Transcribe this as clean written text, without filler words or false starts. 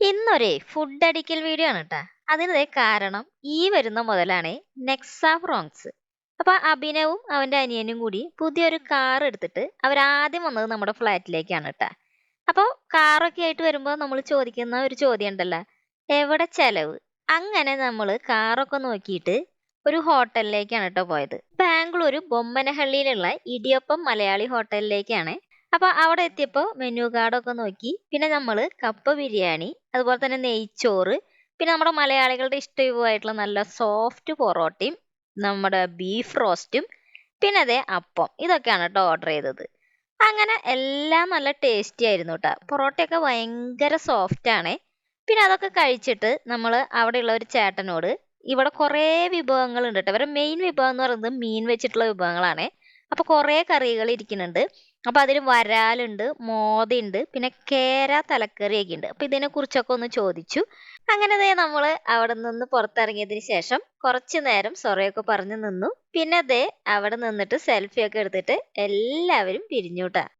ഇന്നൊരേ food അടിക്കൽ video ആണ് കേട്ടാ. അതിന് കാരണം ഈ വരുന്ന മുതലാണ് നെക്സ ഫ്രോങ്സ്. അപ്പൊ അഭിനവും അവന്റെ അനിയനും കൂടി പുതിയൊരു കാർ എടുത്തിട്ട് അവരാദ്യം വന്നത് നമ്മുടെ ഫ്ലാറ്റിലേക്കാണ് കേട്ടാ. അപ്പൊ കാറൊക്കെ ആയിട്ട് വരുമ്പോ നമ്മൾ ചോദിക്കുന്ന ഒരു ചോദ്യം ഉണ്ടല്ലോ, എവിടെ ചെലവ്? അങ്ങനെ നമ്മൾ കാറൊക്കെ നോക്കിയിട്ട് ഒരു ഹോട്ടലിലേക്കാണ് കേട്ടോ പോയത്. ബാംഗ്ലൂർ ബൊമ്മനഹള്ളിയിലുള്ള ഇടിയപ്പം മലയാളി ഹോട്ടലിലേക്കാണ്. അപ്പൊ അവിടെ എത്തിയപ്പോ മെനു കാർഡൊക്കെ നോക്കി. പിന്നെ നമ്മള് കപ്പ ബിരിയാണി, അതുപോലെ തന്നെ നെയ്ച്ചോറ്, പിന്നെ നമ്മുടെ മലയാളികളുടെ ഇഷ്ടവിഭവമായിട്ടുള്ള നല്ല സോഫ്റ്റ് പൊറോട്ടയും നമ്മുടെ ബീഫ് റോസ്റ്റും, പിന്നെ അതേ അപ്പം, ഇതൊക്കെയാണ് കേട്ടോ ഓർഡർ ചെയ്തത്. അങ്ങനെ എല്ലാം നല്ല ടേസ്റ്റി ആയിരുന്നു കേട്ടോ. പൊറോട്ടയൊക്കെ ഭയങ്കര സോഫ്റ്റ് ആണ്. പിന്നെ അതൊക്കെ കഴിച്ചിട്ട് നമ്മൾ അവിടെയുള്ള ഒരു ചേട്ടനോട്, ഇവിടെ കുറേ വിഭവങ്ങൾ ഉണ്ട് കേട്ടോ. ഇവരുടെ മെയിൻ വിഭവം എന്ന് പറയുന്നത് മീൻ വെച്ചിട്ടുള്ള വിഭവങ്ങളാണ്. അപ്പൊ കുറേ കറികൾ ഇരിക്കുന്നുണ്ട്. അപ്പൊ അതിൽ വരാലുണ്ട്, മോതയുണ്ട്, പിന്നെ കേര തലക്കറിയൊക്കെ ഉണ്ട്. അപ്പൊ ഇതിനെ കുറിച്ചൊക്കെ ഒന്ന് ചോദിച്ചു. അങ്ങനെ ദേ നമ്മള് അവിടെ നിന്ന് പുറത്തിറങ്ങിയതിന് ശേഷം കുറച്ചു നേരം സൊറയൊക്കെ പറഞ്ഞു നിന്നു. പിന്നെ ദേ അവിടെ നിന്നിട്ട് സെൽഫി ഒക്കെ എടുത്തിട്ട് എല്ലാവരും പിരിഞ്ഞുട്ടാ.